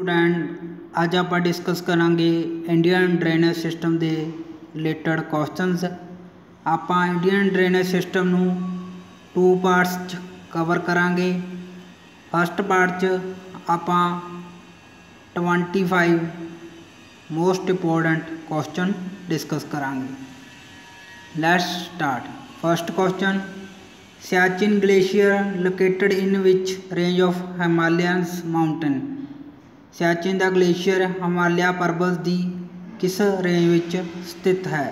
Student अज आप discuss करांगे Indian drainage system के रिलेटेड क्वेश्चनस। आप इंडियन ड्रेनेज सिस्टम नू 2 पार्ट्स च कवर करांगे। फस्ट पार्ट च आप 25 मोस्ट इंपोर्टेंट क्वेश्चन डिस्कस करांगे। Let's start. First question, Siachen glacier located in which range of Himalayan mountain. Siachen का ग्लेशियर हिमालय पर्वत की किस रेंज विच स्थित है।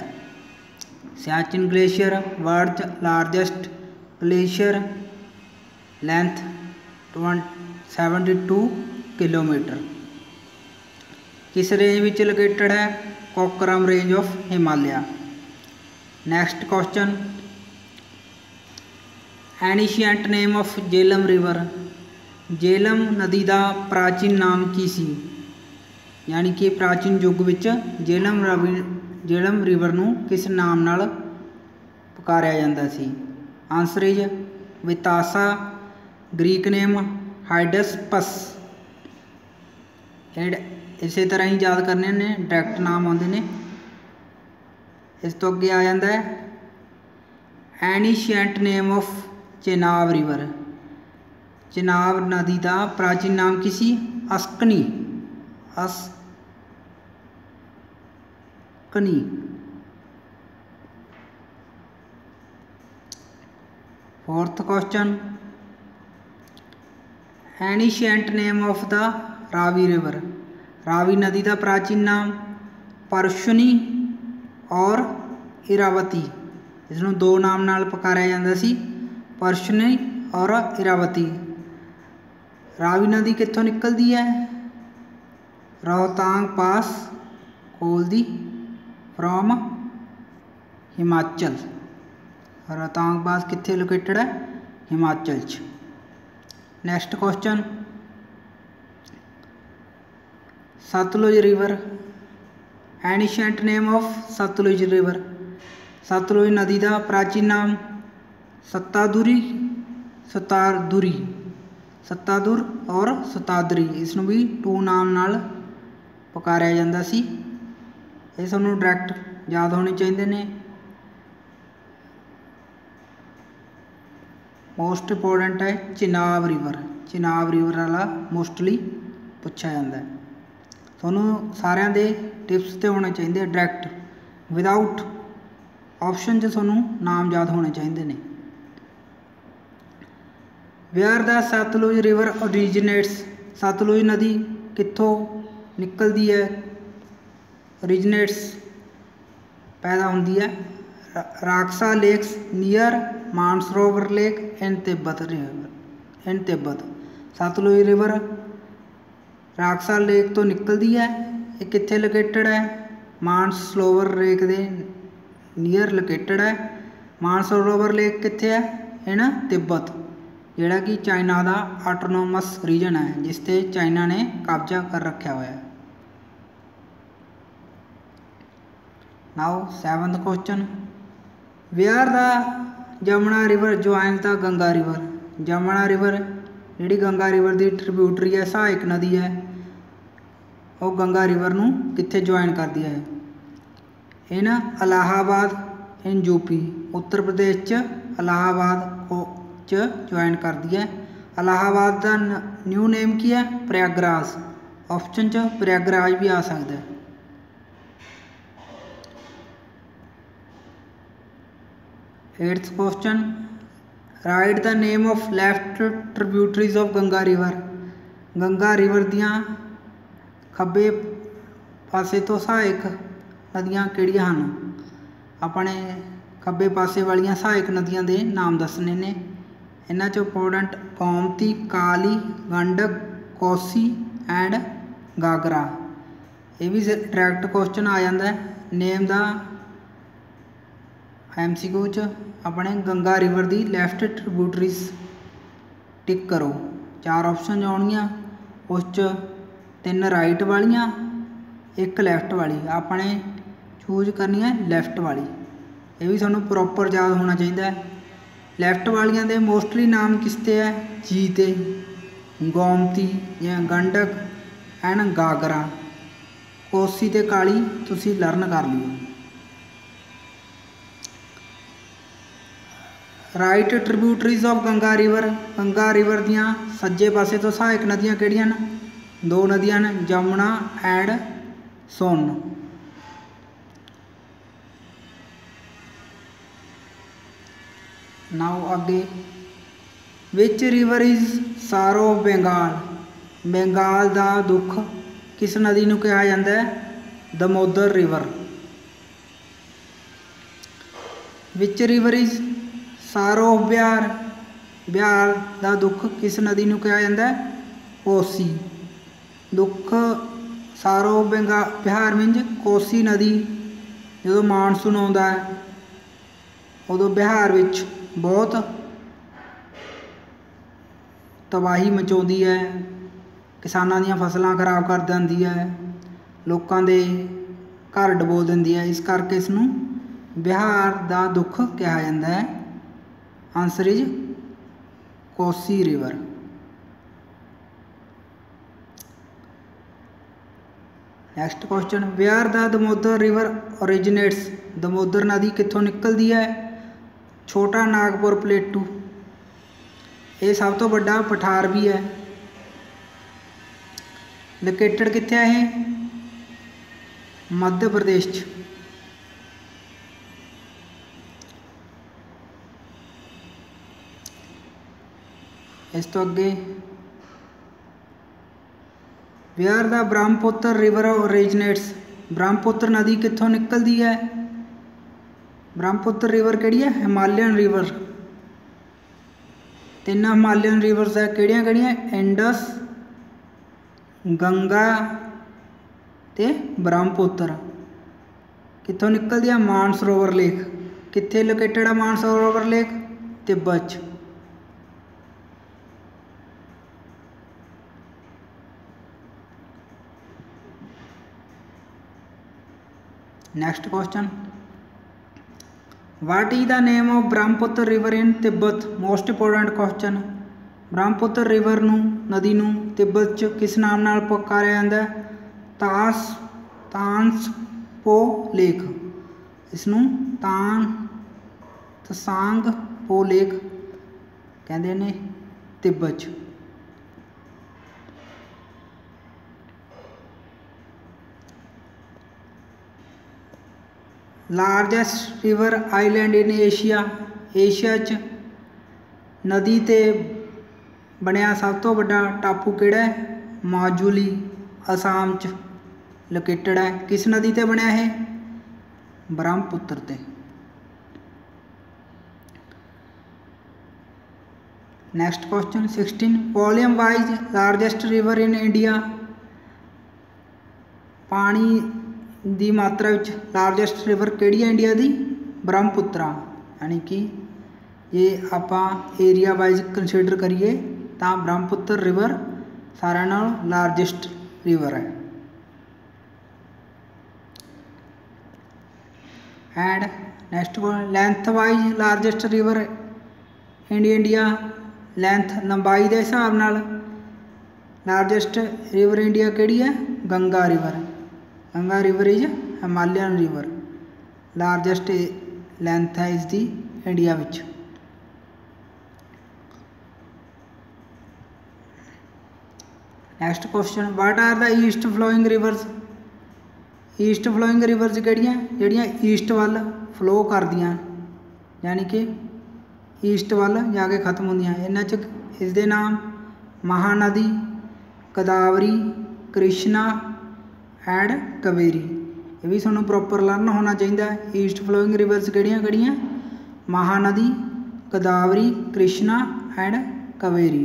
Siachen glacier world largest glacier, length 72 kilometre, किस रेंज विच लोकेटेड है। Karakoram range of Himalaya. Next question, ancient name of Jhelum river. Jhelum नदी का प्राचीन नाम की सी, यानी कि प्राचीन युग विच झेलम रिवर नूं किस नाम नाल पुकारिया जांदा सी। Answer is Vitasta. Greek name Hydaspes. इस तरह ही याद करने ने, डायरैक्ट नाम आते हैं। इस तो अगे आ जाता है ancient name of Chenab river. Chenab नदी का प्राचीन नाम की सी। Asikni. Fourth question, ancient name of the Ravi river. Ravi नदी का प्राचीन नाम परशुनी और इरावती। इसनों 2 नाम नाल पुकारिया जाता सी, परशुनी और इरावती। रावी नदी कित्थों निकलती है। रोहतांग पास खोलदी फ्रॉम हिमाचल। रोहतांग पास कित्थे लोकेटेड है, हिमाचल च। Next question, Sutlej river. Ancient name of Sutlej river. Sutlej नदी का प्राचीन नाम सत्तादुर और सतादरी। इसनों भी 2 नाम नाल पुकारिया जाता सी। ये सानूं डायरैक्ट याद होने चाहिए ने। मोस्ट इंपोर्टेंट है चेनाब रिवर। चेनाब रिवर वाला मोस्टली पूछा जाता है। थोनों सारिਆਂ ਦੇ टिप्स तो होने चाहिए डायरैक्ट, विदाउट ऑप्शन च थोनों नाम याद होने चाहिए ने। Where the Sutlej river originates. Sutlej नदी कित्थों निकलती है, ओरिजिनेट्स पैदा होती है। Rakshas lakes near Mansarovar lake in Tibet. Sutlej river Rakshas lake तो निकलती है। ये कित्थे लोकेटेड है, मानसरोवर लेक के नियर लोकेटेड है। मानसरोवर लेक कित्थे है, इन तिब्बत, जिहड़ा कि चाइना का ऑटोनोमस रीजन है, जिस ते चाइना ने कब्जा कर रखा हुआ है। Now 7th question, where the Yamuna river join the Ganga river. Yamuna river जी गंगा रिवर की ट्रिब्यूटरी है, सहायक नदी है, और गंगा रिवर नूं कित्थे ज्वाइन करती है। इन इलाहाबाद इन यूपी। उत्तर प्रदेश च इलाहाबाद च ज्वाइन करती है। इलाहाबाद का न्यू नेम की है, प्रयागराज। ऑप्शन च प्रयागराज भी आ सकता है। Eighth question, right the name of left tributaries of Ganga river. Ganga river दियाँ खब्बे पासे तो सहायक नदियाँ किहड़ियां हन। अपने खब्बे पासे वालियां सहायक नदियां दे नाम दसने ने। इन्हां चों important Gomti, Kali, Gandak, Kosi and Ghaghara. ये भी डायरैक्ट क्वेश्चन आ जाता है। नेम दा MCQ च अपने गंगा रिवर की लैफ्ट ट्रिब्यूटरीज टिक करो। 4 ऑप्शन आउणगियां, उस 3 राइट वालियां, 1 लैफ्ट वाली। अपने चूज करनी है लैफ्ट वाली। ये भी सानूं प्रॉपर याद होना चाहिए। लैफ्ट वालियां दे मोस्टली नाम किसते है, जी ते, गोमती या गंडक एंड गागरा। कोसी ते काली तुसी लर्न कर लियो। Right tributaries of Ganga river. Ganga river दियाँ सज्जे पासे तो सहायक नदियाँ किहड़ियां न? दो नदियां न, जमुना एंड सोन। नाउ अगे, which river is sorrow of Bengal. Bengal दा दुख किस नदी नूं कहा जाता है? Damodar river. Which river is sorrow of Bihar. Bihar का दुख किस नदी नूं कहा जाता है? कोसी। दुख सारो ऑफ बिहार मीनज कोसी नदी जो मानसून आता है उदों बिहार विच बहुत तबाही मचाउंदी है, किसानां दीयां फसलां खराब कर दिंदी है, लोकां दे घर डबो दिंदी है। इस करके इसनूं बिहार का दुख कहा जाता है। Answer is Kosi river. Next question, where the Damodar river originates. Damodar नदी कित्थों निकलती है? छोटा नागपुर प्लेटू। ये सब तो बड़ा पठार भी है। लोकेटेड कित्थे है? मध्य प्रदेश च। इस तो अगे, where the Brahmaputra river originates. Brahmaputra नदी कित्थों निकलती है? ब्रह्मपुत्र रिवर किहड़ी है? हिमालयन रिवर। तीन हिमालयन रिवर्स है, किहड़ियां किहड़ियां? इंडस, गंगा ते ब्रह्मपुत्र। कित्थों निकलती है? मानसरोवर लेक। कित्थे लोकेटेड है मानसरोवर लेक? तिब्बत च। Next question, what is the name of Brahmaputra river in Tibet. Most important question. Brahmaputra river नूं नदी नूं तिब्बत च किस नाम नाल पुकारिया जाता है? तांगत्सो लेक। इसनूं त्सांगपो लेक कहते हैं तिब्बत च। Largest river island in Asia. Asia च नदी ते बनया सब तो बड़ा टापू किहड़ा है? माजुली, असम च लोकेटेड है। किस नदी ते बनया है? ब्रह्मपुत्र ते। Next question 16, volume wise largest river in India. पानी की मात्रा विच लार्जेस्ट रिवर किहड़ी है इंडिया की? ब्रह्मपुत्रा। यानी कि जे आपां एरिया वाइज कंसीडर करिए तो ब्रह्मपुत्र रिवर सारिਆਂ नालों लार्जेस्ट रिवर है। And next length wise largest river in India. Length लंबाई के हिसाब नाल लार्जेस्ट रिवर इंडिया किहड़ी है? Ganga river. Ganga river is Himalayan river. Largest length है इसकी इंडिया विच। Next question, what are the east flowing rivers. East flowing rivers किहड़ियां? जिहड़ियां ईस्ट वाल फ्लो करदियां, यानी कि ईस्ट वाल जाके खत्म होंदियां। इन्हां च इसदे नाम महानदी, गोदावरी, कृष्णा एंड कावेरी। ये भी सूँ प्रॉपर लर्न होना चाहिए। ईस्ट फ्लोइंग रिवर्स किहड़ियां किहड़ियां? महानदी, गोदावरी, कृष्णा एंड कावेरी।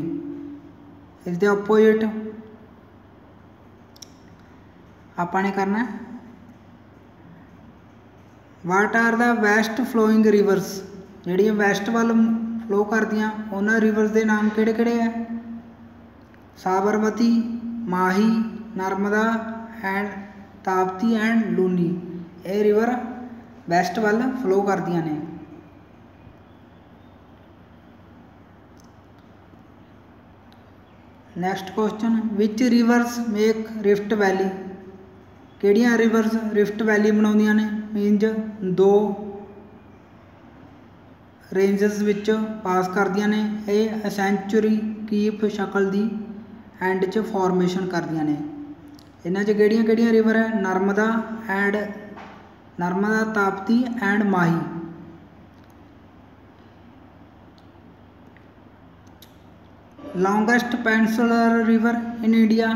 इसके ओपोजिट आपने करना, what are the west flowing rivers. जिहड़ियां वैस्ट वाल फ्लो करदियां उन्हां रिवर्स के नाम किहड़े किहड़े है? Sabarmati, Mahi, Narmada and Tapti and Luni. ये रिवर वैस्ट वाल फ्लो करदियां ने। Next question which rivers make rift valley, किहड़ियां reverse rift valley बनाउंदियां ने, मीनज दो रेंजेस विच पास करदियां ने, ये सेंचुरी कीप शक्ल दी एंड च फॉर्मेशन करदियां ने। इन्हां च किहड़ियां किहड़ियां रिवर है, Narmada Tapti and Mahi. Longest peninsular river in India,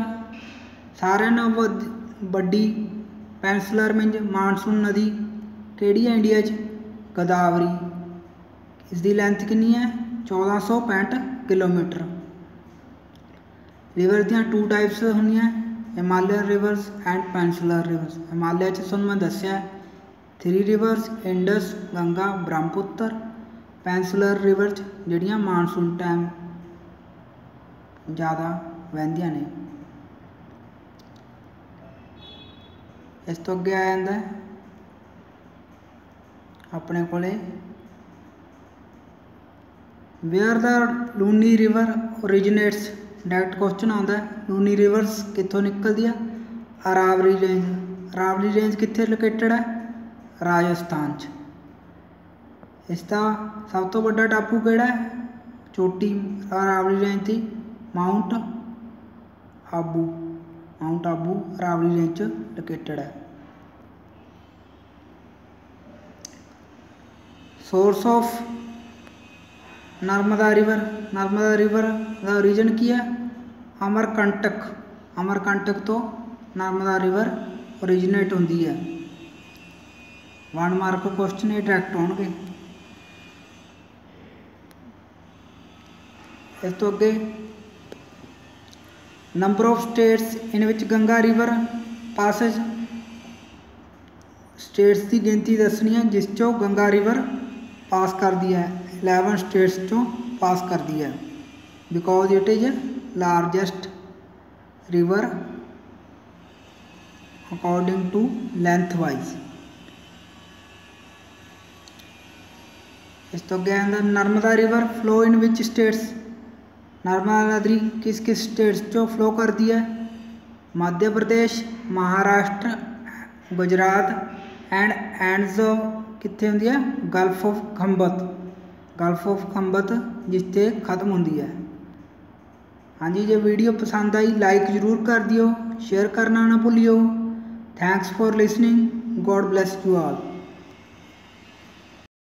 सारे नालों वड्डी पेनिनसुलर मीनज मानसून नदी किहड़ी है इंडिया च, गोदावरी। इसकी लेंथ कितनी है, 1465 किलोमीटर। रिवर दियां टू टाइप्स होंदियां, Himalayan reverse and peninsular reverse. Himalaya च तुहानूं मैं दस्सिया 3 reverse, Indus, Ganga, Brahmaputra. Peninsular river च जिहड़ियां मानसून टाइम ज़्यादा वहदियां ने। इस तो अगे आ जाता है अपने कोले where the Luni river originates. Direct question आता है लूनी रिवर्स कितों निकलती है, अरावली रेंज। अरावली रेंज कितने लोकेटेड है, राजस्थान च। इसका सब तो बड़ा टापू किहड़ा है, चोटी अरावली रेंज की, mount Abu. Mount Abu Aravalli range located है। Source of Narmada river, Narmada river का ओरिजिन की है, अमरकंटक। अमरकंटक तो नर्मदा रिवर ओरिजिनेट होती है। 1 मार्क क्वेश्चन ये डायरेक्ट होंगे। इस तो अगे number of states in which Ganga river passes. States की गिनती दसनी है जिस चो गंगा रिवर पास करती है। 11 स्टेट्स चो पास करती है, because it is largest river according to length wise. इस तो अगे Narmada river flow in which states. Narmada नदी किस किस स्टेट्स चो फ्लो करती है, मध्य प्रदेश, महाराष्ट्र, गुजरात एंड कितने होंगी है, gulf of Khambhat. Gulf of Khambhat जिससे खत्म होती है। हाँ जी, जो वीडियो पसंद आई लाइक जरूर कर दियो, शेयर करना ना भूलियो। Thanks for listening, God bless you all.